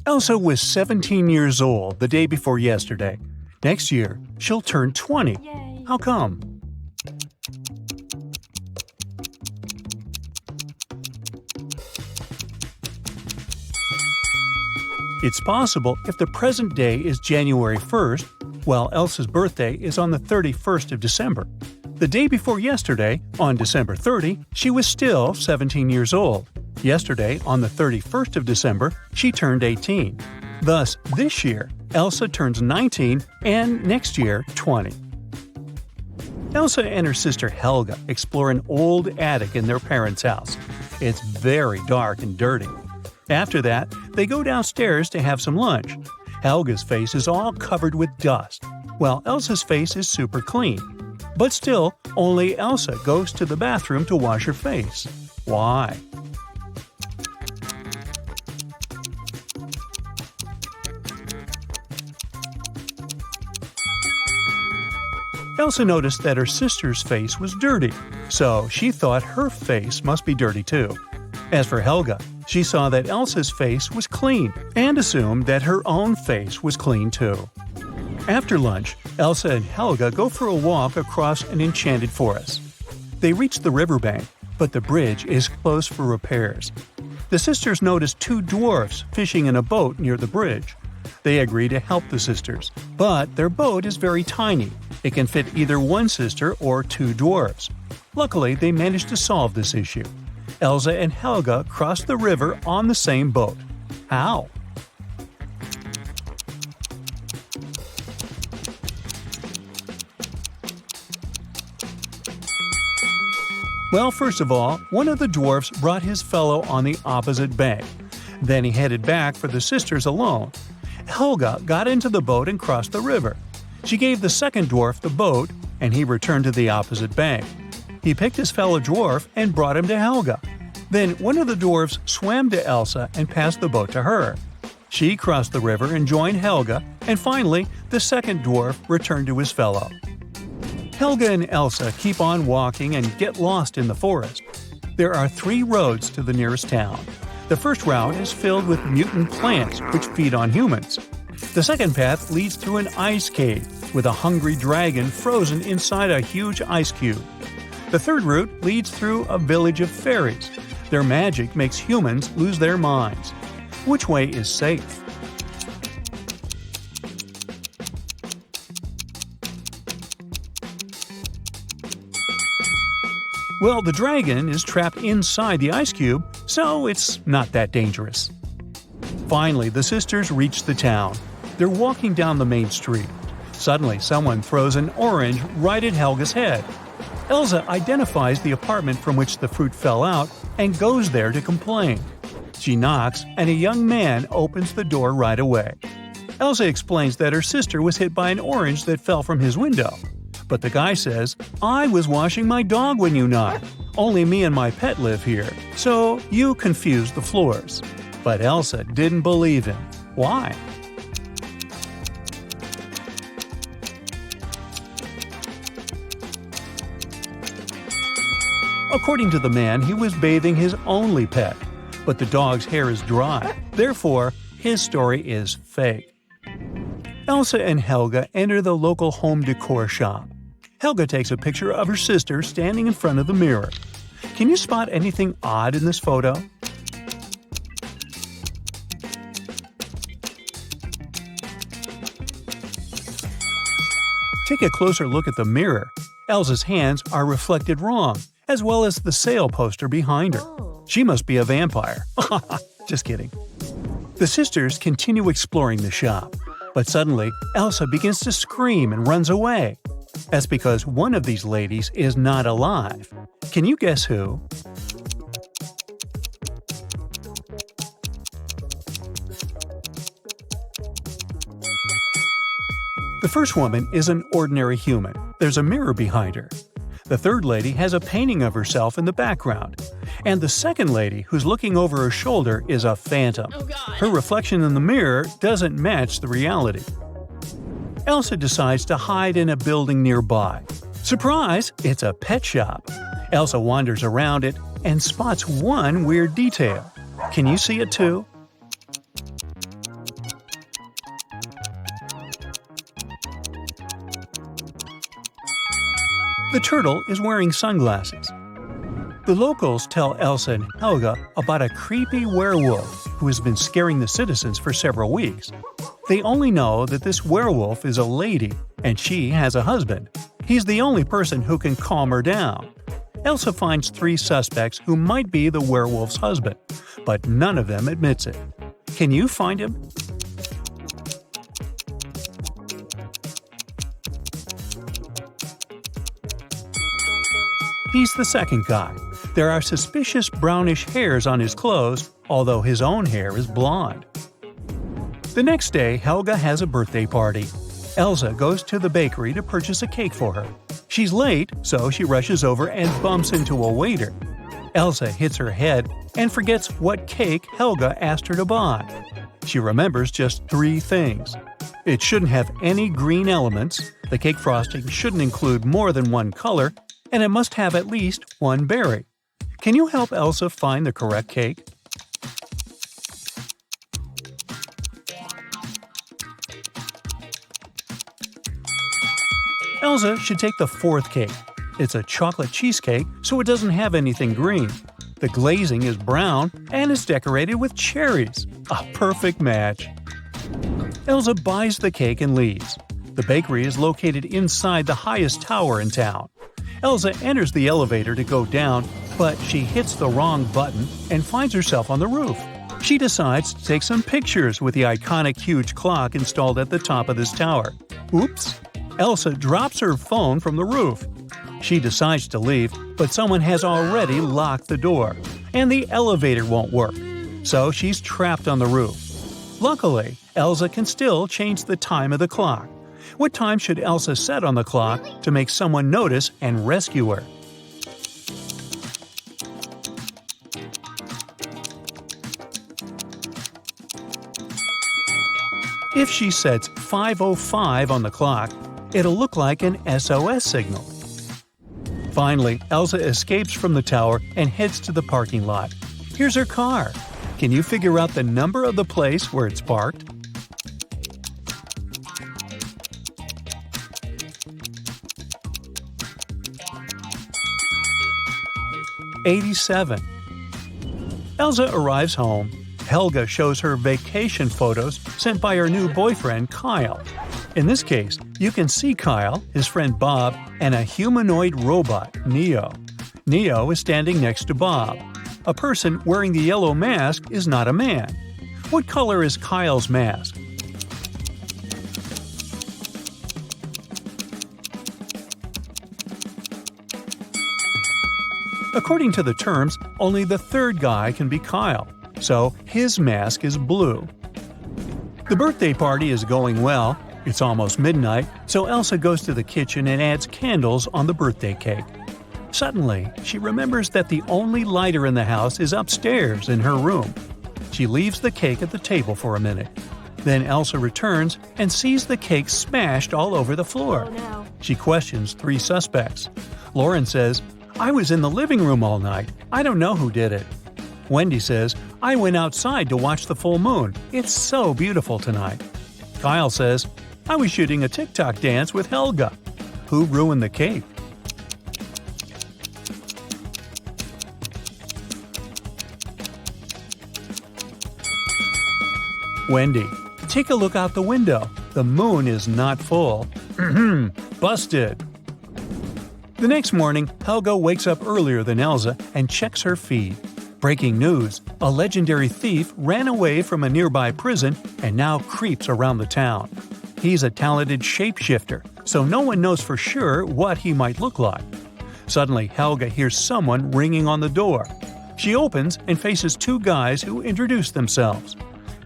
Elsa was 17 years old the day before yesterday. Next year, she'll turn 20. Yay. How come? It's possible if the present day is January 1st, while Elsa's birthday is on the 31st of December. The day before yesterday, on December 30, she was still 17 years old. Yesterday, on the 31st of December, she turned 18. Thus, this year, Elsa turns 19 and next year 20. Elsa and her sister Helga explore an old attic in their parents' house. It's very dark and dirty. After that, they go downstairs to have some lunch. Helga's face is all covered with dust, while Elsa's face is super clean. But still, only Elsa goes to the bathroom to wash her face. Why? Elsa noticed that her sister's face was dirty, so she thought her face must be dirty too. As for Helga, she saw that Elsa's face was clean and assumed that her own face was clean too. After lunch, Elsa and Helga go for a walk across an enchanted forest. They reach the riverbank, but the bridge is closed for repairs. The sisters notice two dwarfs fishing in a boat near the bridge. They agree to help the sisters, but their boat is very tiny. It can fit either one sister or two dwarfs. Luckily, they manage to solve this issue. Elsa and Helga cross the river on the same boat. How? Well, first of all, one of the dwarfs brought his fellow on the opposite bank. Then he headed back for the sisters alone. Helga got into the boat and crossed the river. She gave the second dwarf the boat, and he returned to the opposite bank. He picked his fellow dwarf and brought him to Helga. Then one of the dwarfs swam to Elsa and passed the boat to her. She crossed the river and joined Helga, and finally, the second dwarf returned to his fellow. Helga and Elsa keep on walking and get lost in the forest. There are 3 roads to the nearest town. The first route is filled with mutant plants which feed on humans. The second path leads through an ice cave with a hungry dragon frozen inside a huge ice cube. The third route leads through a village of fairies. Their magic makes humans lose their minds. Which way is safe? Well, the dragon is trapped inside the ice cube, so it's not that dangerous. Finally, the sisters reach the town. They're walking down the main street. Suddenly, someone throws an orange right at Helga's head. Elsa identifies the apartment from which the fruit fell out and goes there to complain. She knocks, and a young man opens the door right away. Elsa explains that her sister was hit by an orange that fell from his window. But the guy says, "I was washing my dog when you knocked. Only me and my pet live here, so you confused the floors." But Elsa didn't believe him. Why? According to the man, he was bathing his only pet, but the dog's hair is dry. Therefore, his story is fake. Elsa and Helga enter the local home decor shop. Helga takes a picture of her sister standing in front of the mirror. Can you spot anything odd in this photo? Take a closer look at the mirror. Elsa's hands are reflected wrong, as well as the sale poster behind her. She must be a vampire. Just kidding. The sisters continue exploring the shop, but suddenly Elsa begins to scream and runs away. That's because one of these ladies is not alive. Can you guess who? The first woman is an ordinary human. There's a mirror behind her. The third lady has a painting of herself in the background. And the second lady, who's looking over her shoulder, is a phantom. Oh, God. Her reflection in the mirror doesn't match the reality. Elsa decides to hide in a building nearby. Surprise! It's a pet shop. Elsa wanders around it and spots one weird detail. Can you see it too? The turtle is wearing sunglasses. The locals tell Elsa and Helga about a creepy werewolf who has been scaring the citizens for several weeks. They only know that this werewolf is a lady and she has a husband. He's the only person who can calm her down. Elsa finds 3 suspects who might be the werewolf's husband, but none of them admits it. Can you find him? He's the second guy. There are suspicious brownish hairs on his clothes, although his own hair is blonde. The next day, Helga has a birthday party. Elsa goes to the bakery to purchase a cake for her. She's late, so she rushes over and bumps into a waiter. Elsa hits her head and forgets what cake Helga asked her to buy. She remembers just 3 things. It shouldn't have any green elements, the cake frosting shouldn't include more than 1 color, and it must have at least 1 berry. Can you help Elsa find the correct cake? Elsa should take the 4th cake. It's a chocolate cheesecake, so it doesn't have anything green. The glazing is brown and is decorated with cherries. A perfect match. Elsa buys the cake and leaves. The bakery is located inside the highest tower in town. Elsa enters the elevator to go down, but she hits the wrong button and finds herself on the roof. She decides to take some pictures with the iconic huge clock installed at the top of this tower. Oops! Elsa drops her phone from the roof. She decides to leave, but someone has already locked the door, and the elevator won't work. So she's trapped on the roof. Luckily, Elsa can still change the time of the clock. What time should Elsa set on the clock to make someone notice and rescue her? If she sets 5:05 on the clock, it'll look like an SOS signal. Finally, Elsa escapes from the tower and heads to the parking lot. Here's her car. Can you figure out the number of the place where it's parked? '87. Elsa arrives home. Helga shows her vacation photos sent by her new boyfriend, Kyle. In this case, you can see Kyle, his friend Bob, and a humanoid robot, Neo. Neo is standing next to Bob. A person wearing the yellow mask is not a man. What color is Kyle's mask? According to the terms, only the 3rd guy can be Kyle, so his mask is blue. The birthday party is going well. It's almost midnight, so Elsa goes to the kitchen and adds candles on the birthday cake. Suddenly, she remembers that the only lighter in the house is upstairs in her room. She leaves the cake at the table for a minute. Then Elsa returns and sees the cake smashed all over the floor. Oh, no. She questions 3 suspects. Lauren says, "I was in the living room all night. I don't know who did it." Wendy says, "I went outside to watch the full moon. It's so beautiful tonight." Kyle says, "I was shooting a TikTok dance with Helga." Who ruined the cake? Wendy. Take a look out the window. The moon is not full. Busted. The next morning, Helga wakes up earlier than Elsa and checks her feed. Breaking news: a legendary thief ran away from a nearby prison and now creeps around the town. He's a talented shapeshifter, so no one knows for sure what he might look like. Suddenly, Helga hears someone ringing on the door. She opens and faces 2 guys who introduce themselves.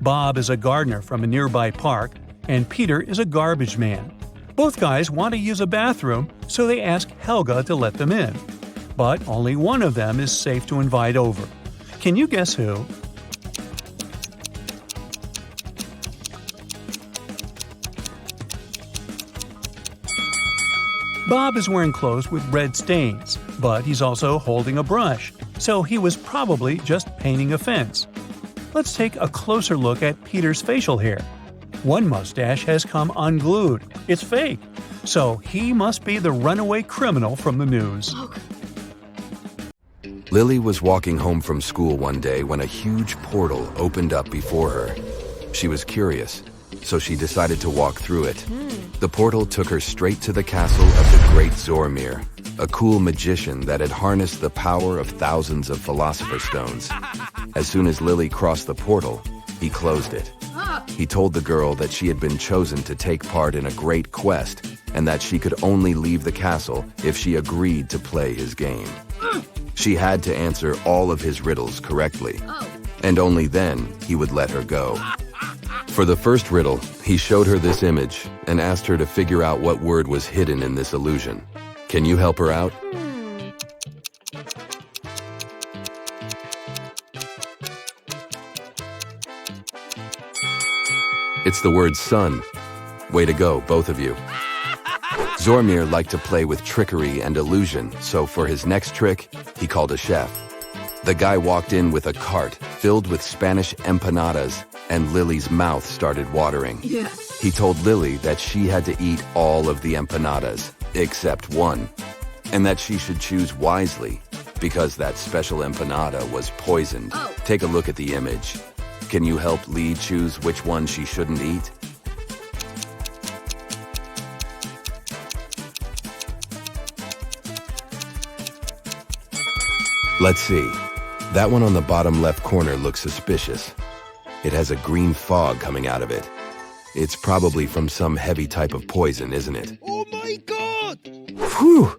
Bob is a gardener from a nearby park, and Peter is a garbage man. Both guys want to use a bathroom, so they ask Helga to let them in. But only one of them is safe to invite over. Can you guess who? Bob is wearing clothes with red stains, but he's also holding a brush, so he was probably just painting a fence. Let's take a closer look at Peter's facial hair. One mustache has come unglued. It's fake. So he must be the runaway criminal from the news. Lily was walking home from school one day when a huge portal opened up before her. She was curious, so she decided to walk through it. The portal took her straight to the castle of the great Zormir, a cool magician that had harnessed the power of thousands of Philosopher's Stones. As soon as Lily crossed the portal, he closed it. He told the girl that she had been chosen to take part in a great quest and that she could only leave the castle if she agreed to play his game. She had to answer all of his riddles correctly, and only then he would let her go. For the first riddle, he showed her this image and asked her to figure out what word was hidden in this illusion. Can you help her out? It's the word sun. Way to go, both of you. Zormir liked to play with trickery and illusion, so for his next trick, he called a chef. The guy walked in with a cart filled with Spanish empanadas, and Lily's mouth started watering. He told Lily that she had to eat all of the empanadas, except one, and that she should choose wisely, because that special empanada was poisoned. Take a look at the image. Can you help Lee choose which one she shouldn't eat? Let's see. That one on the bottom left corner looks suspicious. It has a green fog coming out of it. It's probably from some heavy type of poison, isn't it? Oh my God! Whew!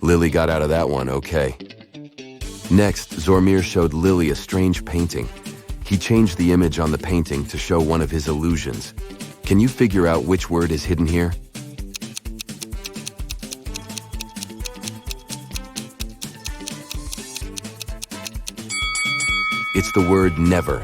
Lily got out of that one okay. Next, Zormir showed Lily a strange painting. He changed the image on the painting to show one of his illusions. Can you figure out which word is hidden here? It's the word never.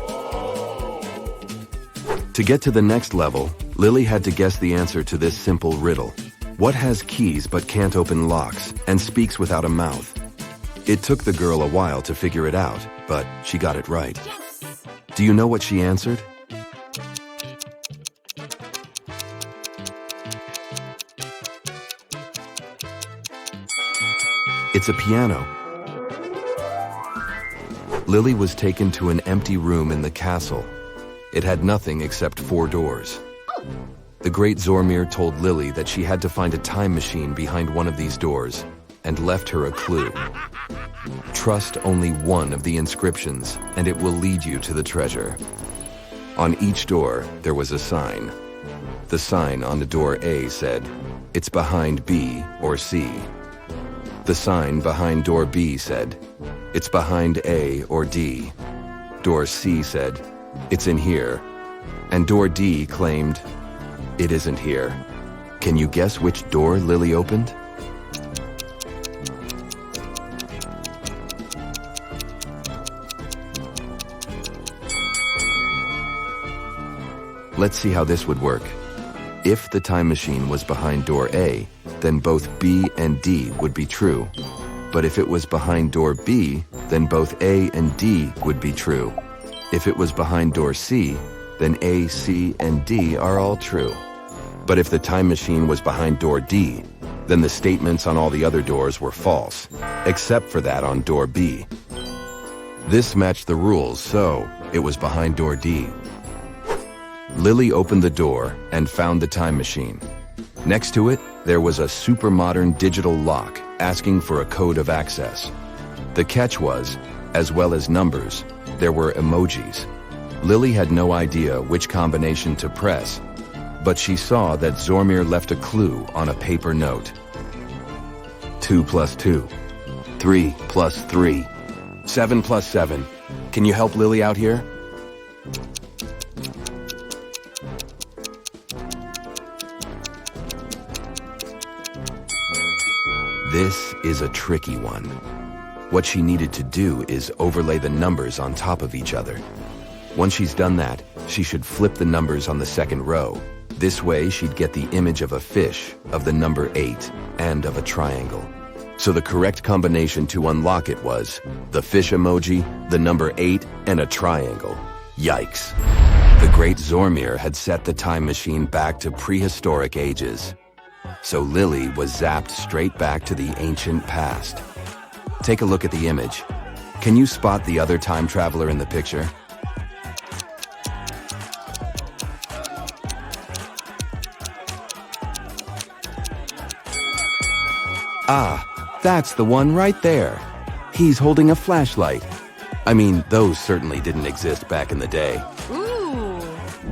To get to the next level, Lily had to guess the answer to this simple riddle. What has keys but can't open locks and speaks without a mouth? It took the girl a while to figure it out, but she got it right. Yes! Do you know what she answered? It's a piano. Lily was taken to an empty room in the castle. It had nothing except 4 doors. The great Zormir told Lily that she had to find a time machine behind one of these doors and left her a clue. Trust only one of the inscriptions and it will lead you to the treasure. On each door, there was a sign. The sign on the door A said, "It's behind B or C." The sign behind door B said, "It's behind A or D." Door C said, "It's in here." And door D claimed, "It isn't here." Can you guess which door Lily opened? Let's see how this would work. If the time machine was behind door A, then both B and D would be true. But if it was behind door B, then both A and D would be true. If it was behind door C, then A, C, and D are all true. But if the time machine was behind door D, then the statements on all the other doors were false, except for that on door B. This matched the rules, so it was behind door D. Lily opened the door and found the time machine. Next to it, there was a super modern digital lock asking for a code of access. The catch was, as well as numbers, there were emojis. Lily had no idea which combination to press, but she saw that Zormir left a clue on a paper note. 2 plus 2. 3 plus 3. 7 plus 7. Can you help Lily out here? This is a tricky one. What she needed to do is overlay the numbers on top of each other. Once she's done that, she should flip the numbers on the second row. This way, she'd get the image of a fish, of the number 8, and of a triangle. So the correct combination to unlock it was the fish emoji, the number 8, and a triangle. Yikes. The great Zormir had set the time machine back to prehistoric ages. So Lily was zapped straight back to the ancient past. Take a look at the image. Can you spot the other time traveler in the picture? Ah, that's the one right there. He's holding a flashlight. I mean, those certainly didn't exist back in the day. Ooh.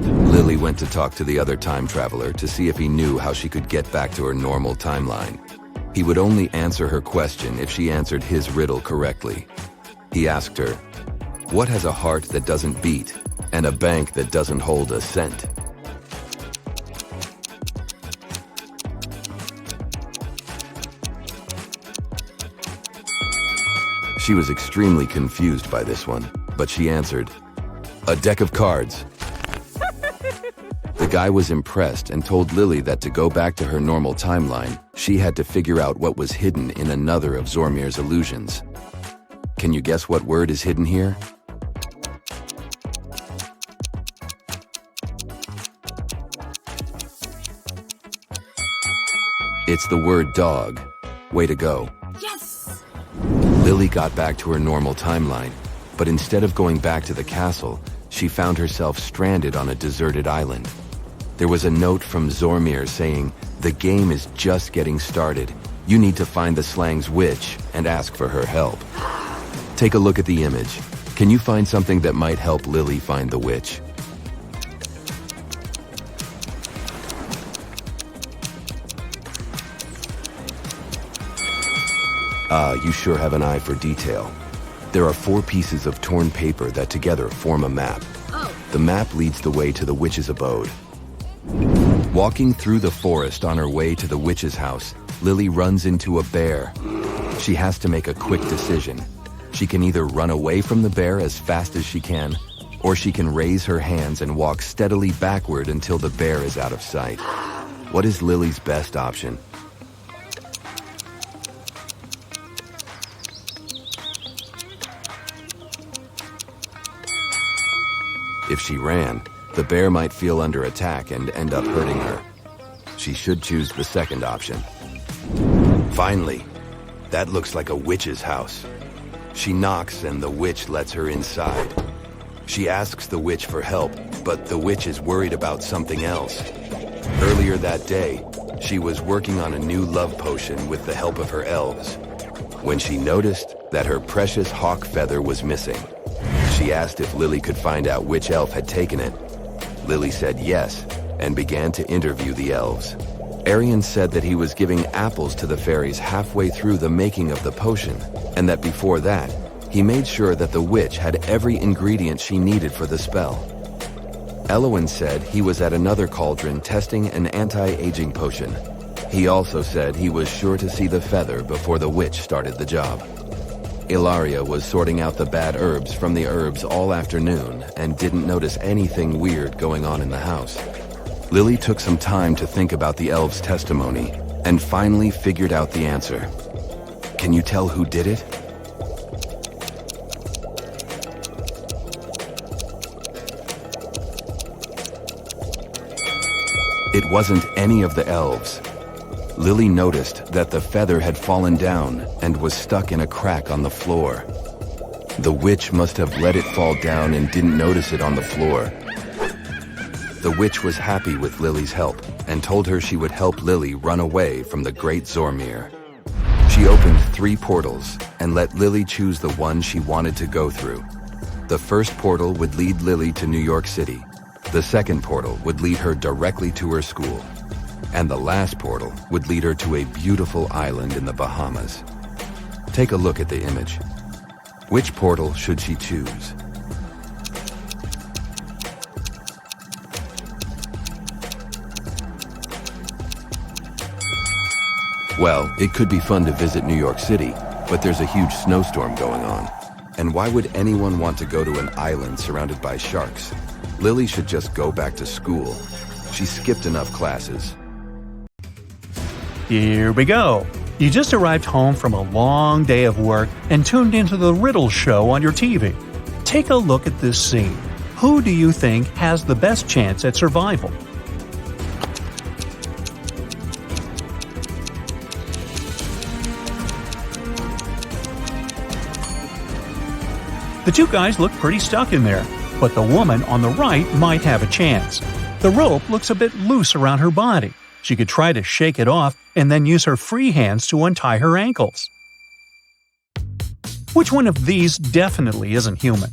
Lily went to talk to the other time traveler to see if he knew how she could get back to her normal timeline. He would only answer her question if she answered his riddle correctly. He asked her, "What has a heart that doesn't beat and a bank that doesn't hold a cent?" She was extremely confused by this one, but she answered, "A deck of cards." The guy was impressed and told Lily that to go back to her normal timeline, she had to figure out what was hidden in another of Zormir's illusions. Can you guess what word is hidden here? It's the word dog. Way to go. Yes! Lily got back to her normal timeline, but instead of going back to the castle, she found herself stranded on a deserted island. There was a note from Zormir saying, "The game is just getting started. You need to find the slang's witch and ask for her help." Take a look at the image. Can you find something that might help Lily find the witch? You sure have an eye for detail. There are 4 pieces of torn paper that together form a map. Oh. The map leads the way to the witch's abode. Walking through the forest on her way to the witch's house, Lily runs into a bear. She has to make a quick decision. She can either run away from the bear as fast as she can, or she can raise her hands and walk steadily backward until the bear is out of sight. What is Lily's best option? If she ran, the bear might feel under attack and end up hurting her. She should choose the second option. Finally, that looks like a witch's house. She knocks and the witch lets her inside. She asks the witch for help, but the witch is worried about something else. Earlier that day, she was working on a new love potion with the help of her elves, when she noticed that her precious hawk feather was missing. She asked if Lily could find out which elf had taken it. Lily said yes, and began to interview the elves. Arian said that he was giving apples to the fairies halfway through the making of the potion, and that before that, he made sure that the witch had every ingredient she needed for the spell. Elowen said he was at another cauldron testing an anti-aging potion. He also said he was sure to see the feather before the witch started the job. Ilaria was sorting out the bad herbs from the herbs all afternoon and didn't notice anything weird going on in the house. Lily took some time to think about the elves' testimony and finally figured out the answer. Can you tell who did it? It wasn't any of the elves. Lily noticed that the feather had fallen down and was stuck in a crack on the floor. The witch must have let it fall down and didn't notice it on the floor. The witch was happy with Lily's help and told her she would help Lily run away from the great Zormir. She opened 3 portals and let Lily choose the one she wanted to go through. The first portal would lead Lily to New York City. The second portal would lead her directly to her school. And the last portal would lead her to a beautiful island in the Bahamas. Take a look at the image. Which portal should she choose? Well, it could be fun to visit New York City, but there's a huge snowstorm going on. And why would anyone want to go to an island surrounded by sharks? Lily should just go back to school. She skipped enough classes. Here we go. You just arrived home from a long day of work and tuned into the riddle show on your TV. Take a look at this scene. Who do you think has the best chance at survival? The two guys look pretty stuck in there, but the woman on the right might have a chance. The rope looks a bit loose around her body. She could try to shake it off and then use her free hands to untie her ankles. Which one of these definitely isn't human?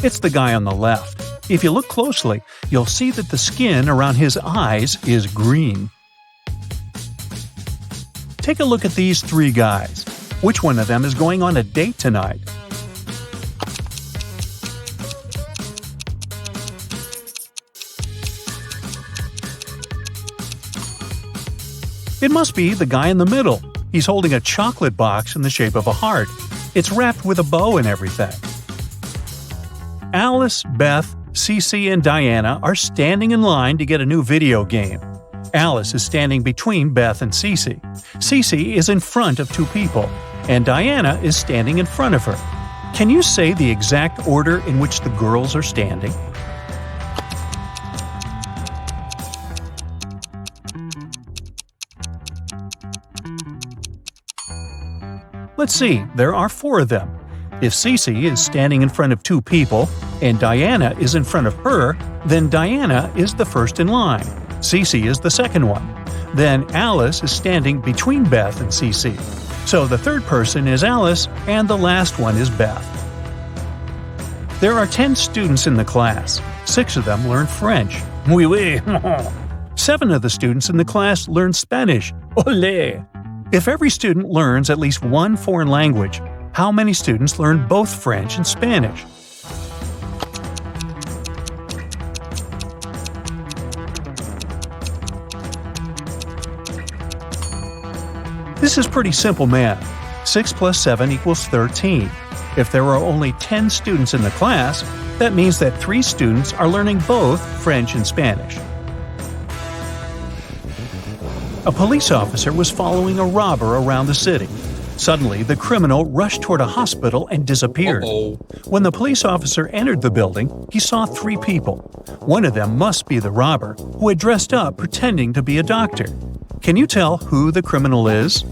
It's the guy on the left. If you look closely, you'll see that the skin around his eyes is green. Take a look at these three guys. Which one of them is going on a date tonight? It must be the guy in the middle. He's holding a chocolate box in the shape of a heart. It's wrapped with a bow and everything. Alice, Beth, Cece, and Diana are standing in line to get a new video game. Alice is standing between Beth and Cece. Cece is in front of two people, and Diana is standing in front of her. Can you say the exact order in which the girls are standing? Let's see, there are four of them. If Cece is standing in front of two people, and Diana is in front of her, then Diana is the first in line. Cece is the second one. Then Alice is standing between Beth and Cece. So the third person is Alice, and the last one is Beth. There are 10 students in the class. 6 of them learn French. Oui, oui. 7 of the students in the class learn Spanish. Olé! If every student learns at least one foreign language, how many students learn both French and Spanish? This is pretty simple math. 6 plus 7 equals 13. If there are only 10 students in the class, that means that 3 students are learning both French and Spanish. A police officer was following a robber around the city. Suddenly, the criminal rushed toward a hospital and disappeared. When the police officer entered the building, he saw 3 people. One of them must be the robber, who had dressed up pretending to be a doctor. Can you tell who the criminal is?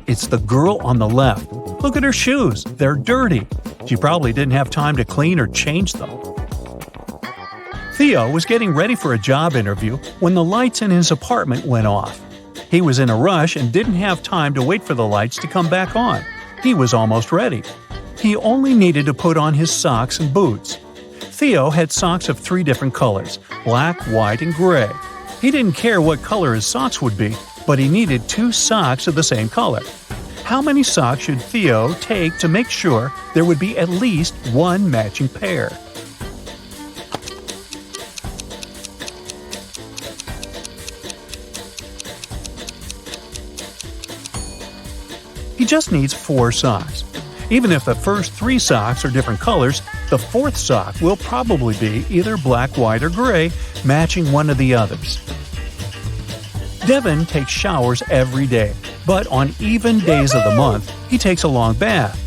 It's the girl on the left. Look at her shoes. They're dirty. She probably didn't have time to clean or change them. Theo was getting ready for a job interview when the lights in his apartment went off. He was in a rush and didn't have time to wait for the lights to come back on. He was almost ready. He only needed to put on his socks and boots. Theo had socks of 3 different colors: black, white, and gray. He didn't care what color his socks would be, but he needed 2 socks of the same color. How many socks should Theo take to make sure there would be at least one matching pair? He just needs 4 socks. Even if the first 3 socks are different colors, the 4th sock will probably be either black, white, or gray, matching one of the others. Devin takes showers every day, but on even days of the month, he takes a long bath.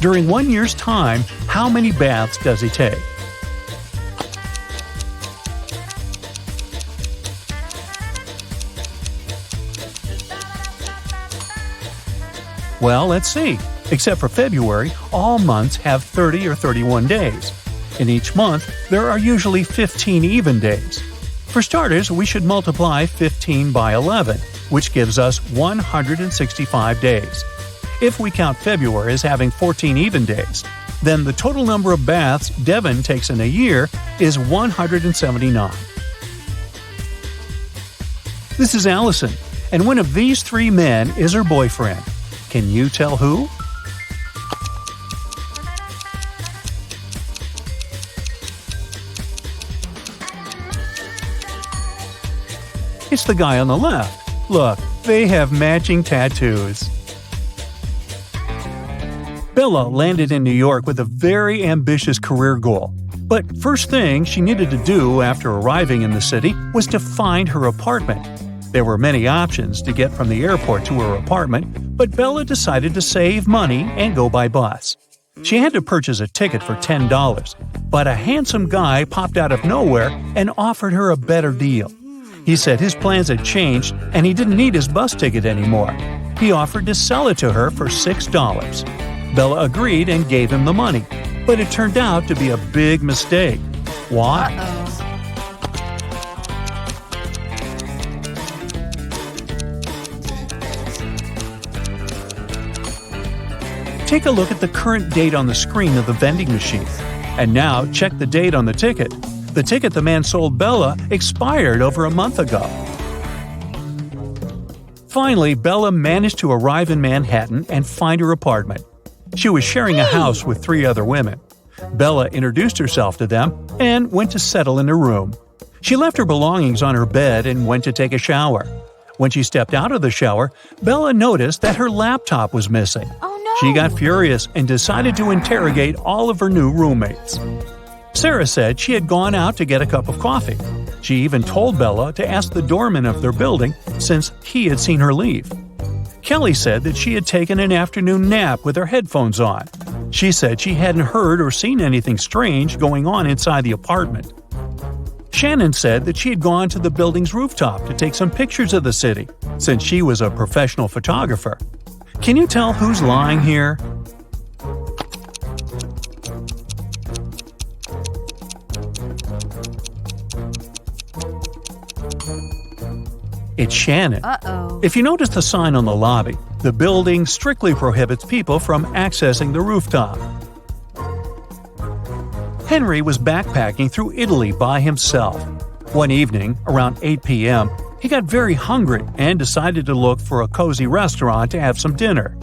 During 1 year's time, how many baths does he take? Well, let's see. Except for February, all months have 30 or 31 days. In each month, there are usually 15 even days. For starters, we should multiply 15 by 11, which gives us 165 days. If we count February as having 14 even days, then the total number of baths Devin takes in a year is 179. This is Allison, and one of these 3 men is her boyfriend. Can you tell who? It's the guy on the left. Look, they have matching tattoos. Bella landed in New York with a very ambitious career goal. But first thing she needed to do after arriving in the city was to find her apartment. There were many options to get from the airport to her apartment, but Bella decided to save money and go by bus. She had to purchase a ticket for $10, but a handsome guy popped out of nowhere and offered her a better deal. He said his plans had changed and he didn't need his bus ticket anymore. He offered to sell it to her for $6. Bella agreed and gave him the money, but it turned out to be a big mistake. Why? Take a look at the current date on the screen of the vending machine. And now check the date on the ticket. The ticket the man sold Bella expired over a month ago. Finally, Bella managed to arrive in Manhattan and find her apartment. She was sharing a house with 3 other women. Bella introduced herself to them and went to settle in her room. She left her belongings on her bed and went to take a shower. When she stepped out of the shower, Bella noticed that her laptop was missing. Oh no! She got furious and decided to interrogate all of her new roommates. Sarah said she had gone out to get a cup of coffee. She even told Bella to ask the doorman of their building since he had seen her leave. Kelly said that she had taken an afternoon nap with her headphones on. She said she hadn't heard or seen anything strange going on inside the apartment. Shannon said that she had gone to the building's rooftop to take some pictures of the city, since she was a professional photographer. Can you tell who's lying here? It's Shannon. Uh-oh. If you notice the sign on the lobby, the building strictly prohibits people from accessing the rooftop. Henry was backpacking through Italy by himself. One evening, around 8 p.m., he got very hungry and decided to look for a cozy restaurant to have some dinner.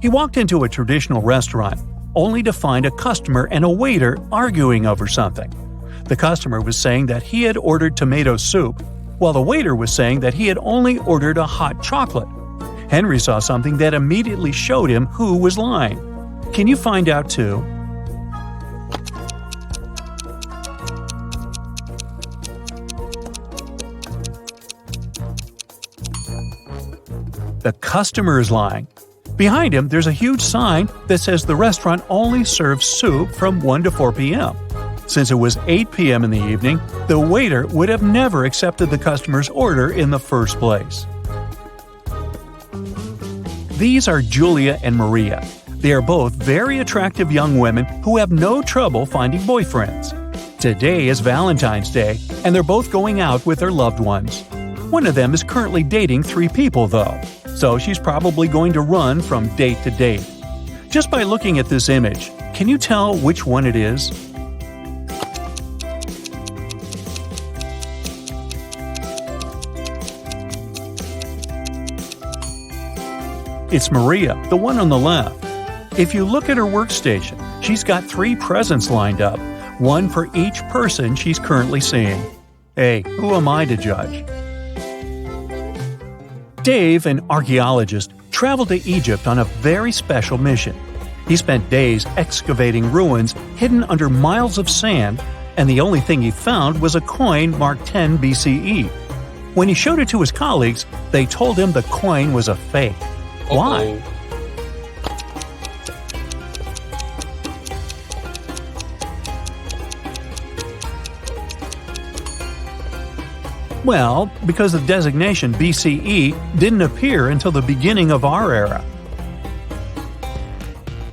He walked into a traditional restaurant, only to find a customer and a waiter arguing over something. The customer was saying that he had ordered tomato soup, while the waiter was saying that he had only ordered a hot chocolate. Henry saw something that immediately showed him who was lying. Can you find out too? The customer is lying. Behind him, there's a huge sign that says the restaurant only serves soup from 1 to 4 p.m. Since it was 8 p.m. in the evening, the waiter would have never accepted the customer's order in the first place. These are Julia and Maria. They are both very attractive young women who have no trouble finding boyfriends. Today is Valentine's Day, and they're both going out with their loved ones. One of them is currently dating 3 people, though, so she's probably going to run from date to date. Just by looking at this image, can you tell which one it is? It's Maria, the one on the left. If you look at her workstation, she's got 3 presents lined up, one for each person she's currently seeing. Hey, who am I to judge? Dave, an archaeologist, traveled to Egypt on a very special mission. He spent days excavating ruins hidden under miles of sand, and the only thing he found was a coin marked 10 BCE. When he showed it to his colleagues, they told him the coin was a fake. Why? Well, because the designation BCE didn't appear until the beginning of our era.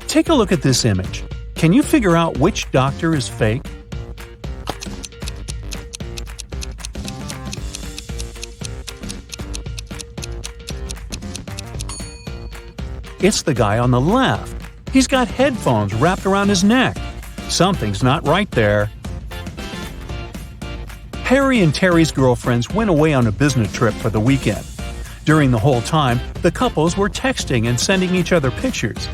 Take a look at this image. Can you figure out which doctor is fake? It's the guy on the left. He's got headphones wrapped around his neck. Something's not right there. Harry and Terry's girlfriends went away on a business trip for the weekend. During the whole time, the couples were texting and sending each other pictures.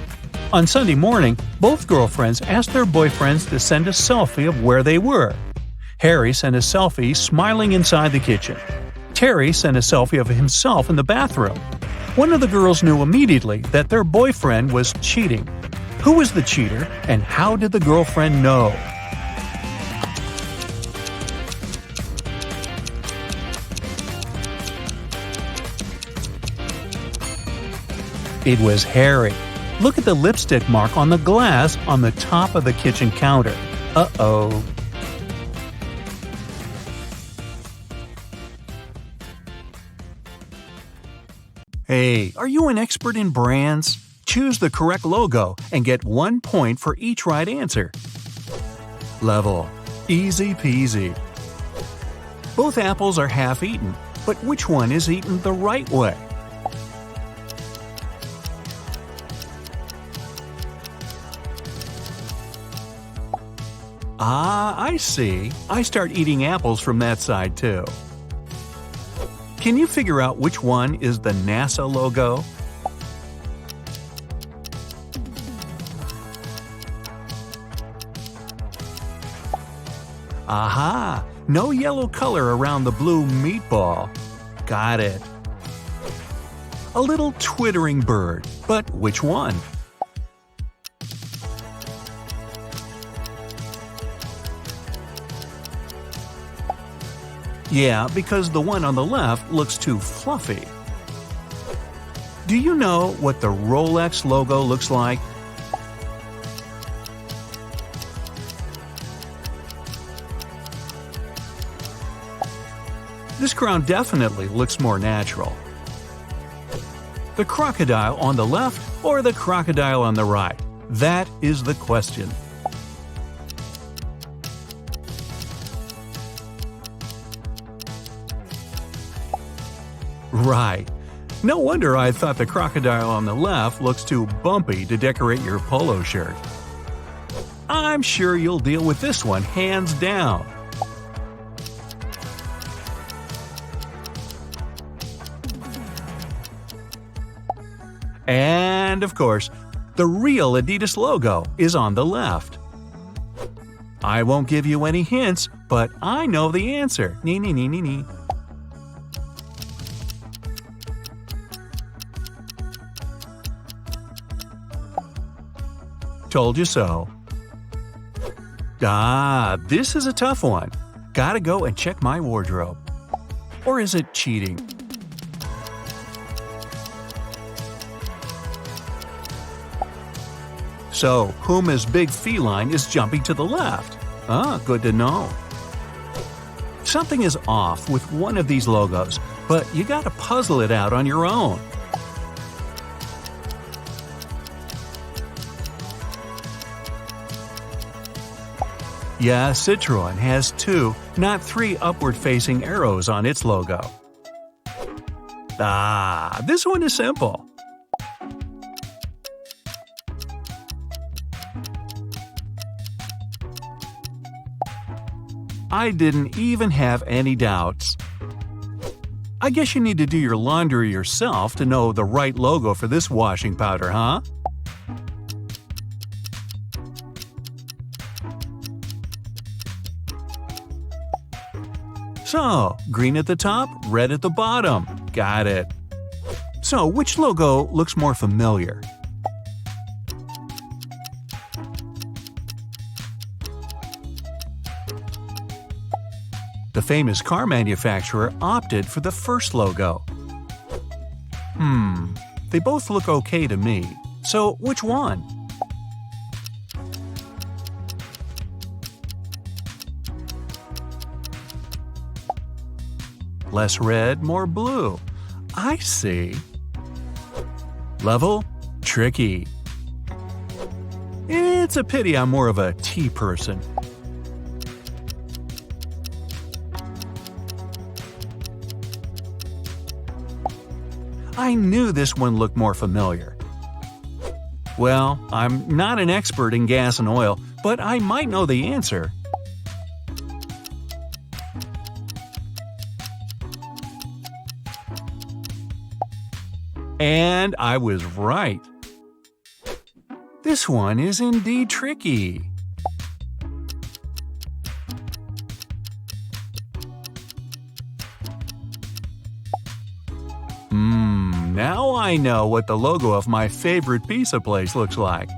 On Sunday morning, both girlfriends asked their boyfriends to send a selfie of where they were. Harry sent a selfie smiling inside the kitchen. Terry sent a selfie of himself in the bathroom. One of the girls knew immediately that their boyfriend was cheating. Who was the cheater, and how did the girlfriend know? It was Harry. Look at the lipstick mark on the glass on the top of the kitchen counter. Uh-oh. Hey, are you an expert in brands? Choose the correct logo and get 1 point for each right answer. Level. Easy peasy. Both apples are half eaten, but which one is eaten the right way? Ah, I see. I start eating apples from that side too. Can you figure out which one is the NASA logo? Aha! No yellow color around the blue meatball. Got it. A little twittering bird, but which one? Yeah, because the one on the left looks too fluffy. Do you know what the Rolex logo looks like? This crown definitely looks more natural. The crocodile on the left or the crocodile on the right? That is the question. Right. No wonder I thought the crocodile on the left looks too bumpy to decorate your polo shirt. I'm sure you'll deal with this one hands down. And, of course, the real Adidas logo is on the left. I won't give you any hints, but I know the answer. Nee, nee, nee, nee, nee. Told you so. Ah, this is a tough one. Gotta go and check my wardrobe. Or is it cheating? So, Puma's big feline is jumping to the left. Ah, good to know. Something is off with one of these logos, but you gotta puzzle it out on your own. Yeah, Citroën has 2, not 3 upward-facing arrows on its logo. Ah, this one is simple. I didn't even have any doubts. I guess you need to do your laundry yourself to know the right logo for this washing powder, huh? So, green at the top, red at the bottom. Got it. So, which logo looks more familiar? The famous car manufacturer opted for the first logo. They both look okay to me. So, which one? Less red, more blue. I see. Level? Tricky. It's a pity I'm more of a tea person. I knew this one looked more familiar. Well, I'm not an expert in gas and oil, but I might know the answer. And I was right. This one is indeed tricky. Now I know what the logo of my favorite pizza place looks like.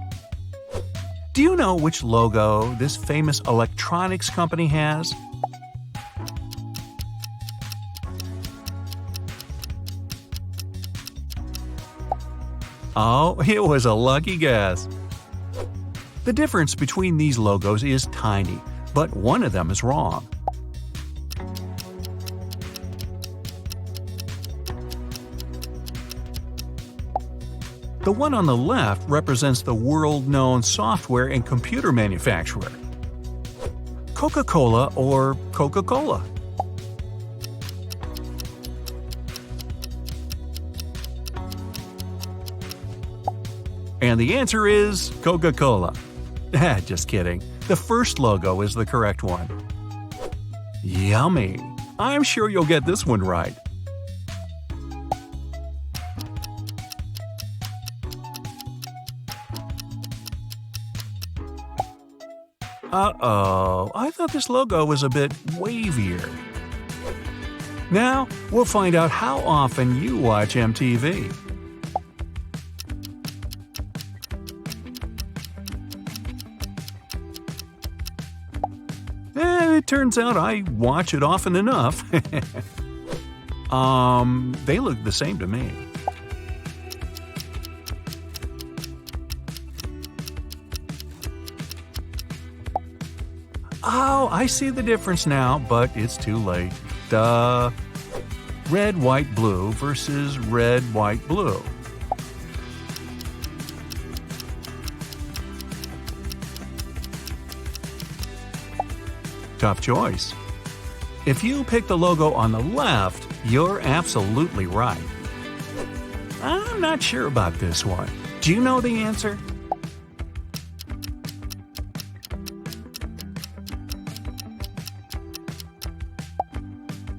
Do you know which logo this famous electronics company has? Oh, it was a lucky guess. The difference between these logos is tiny, but one of them is wrong. The one on the left represents the world-known software and computer manufacturer, Coca-Cola or Coca-Cola. And the answer is Coca-Cola. Just kidding. The first logo is the correct one. Yummy! I'm sure you'll get this one right. Uh-oh, I thought this logo was a bit wavier. Now, we'll find out how often you watch MTV. It turns out I watch it often enough. They look the same to me. Oh, I see the difference now, but it's too late. Duh. Red, white, blue versus red, white, blue. Tough choice. If you pick the logo on the left, you're absolutely right. I'm not sure about this one. Do you know the answer?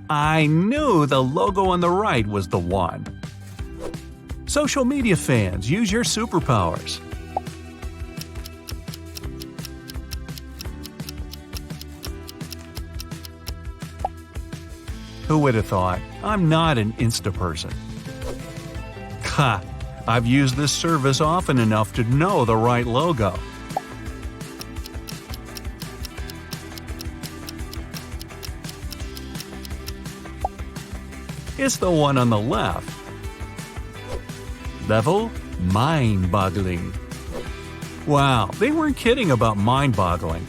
I knew the logo on the right was the one. Social media fans, use your superpowers. Who would have thought? I'm not an Insta person. Ha! I've used this service often enough to know the right logo. It's the one on the left. Level mind-boggling. Wow, they weren't kidding about mind-boggling.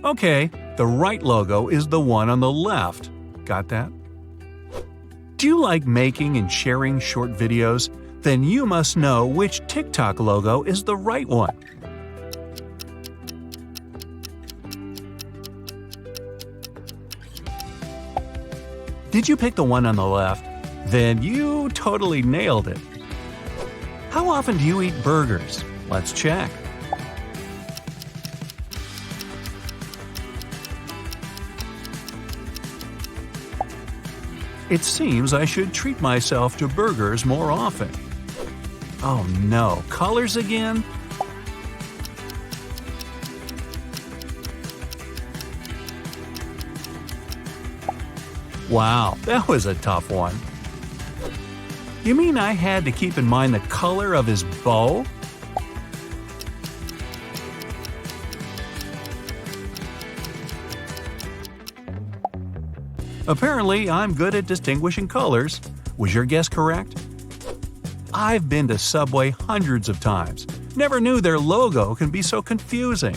Okay, the right logo is the one on the left. Got that? Do you like making and sharing short videos? Then you must know which TikTok logo is the right one. Did you pick the one on the left? Then you totally nailed it. How often do you eat burgers? Let's check. It seems I should treat myself to burgers more often. Oh no, colors again? Wow, that was a tough one. You mean I had to keep in mind the color of his bow? Apparently, I'm good at distinguishing colors. Was your guess correct? I've been to Subway hundreds of times. Never knew their logo can be so confusing.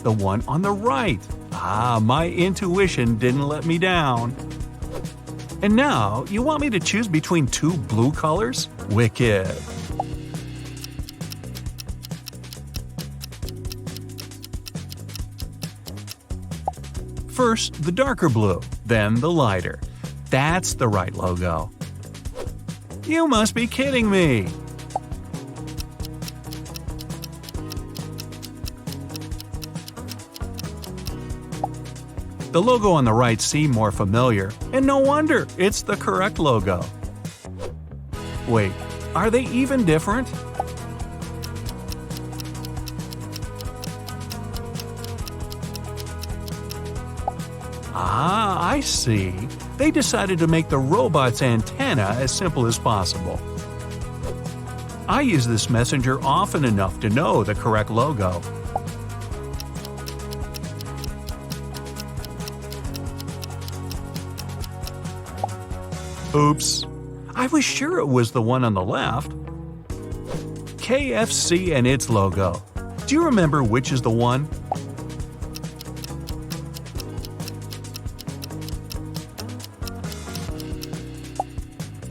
The one on the right. Ah, my intuition didn't let me down. And now, you want me to choose between two blue colors? Wicked. First, the darker blue, then the lighter. That's the right logo. You must be kidding me! The logo on the right seemed more familiar, and no wonder, it's the correct logo. Wait, are they even different? Ah, I see. They decided to make the robot's antenna as simple as possible. I use this messenger often enough to know the correct logo. Oops. I was sure it was the one on the left. KFC and its logo. Do you remember which is the one?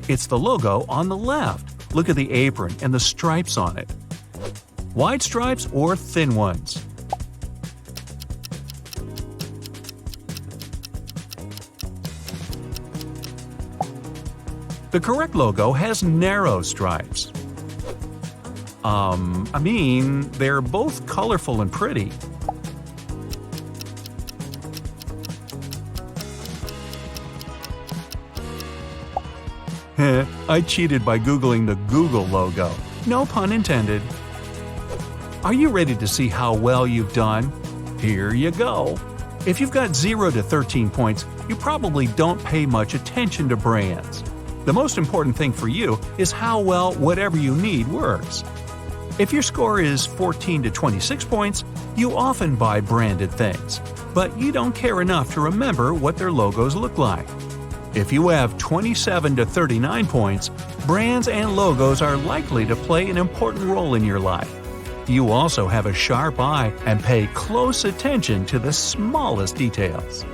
It's the logo on the left. Look at the apron and the stripes on it. Wide stripes or thin ones? The correct logo has narrow stripes. They're both colorful and pretty. I cheated by Googling the Google logo. No pun intended. Are you ready to see how well you've done? Here you go. If you've got 0 to 13 points, you probably don't pay much attention to brands. The most important thing for you is how well whatever you need works. If your score is 14 to 26 points, you often buy branded things, but you don't care enough to remember what their logos look like. If you have 27 to 39 points, brands and logos are likely to play an important role in your life. You also have a sharp eye and pay close attention to the smallest details.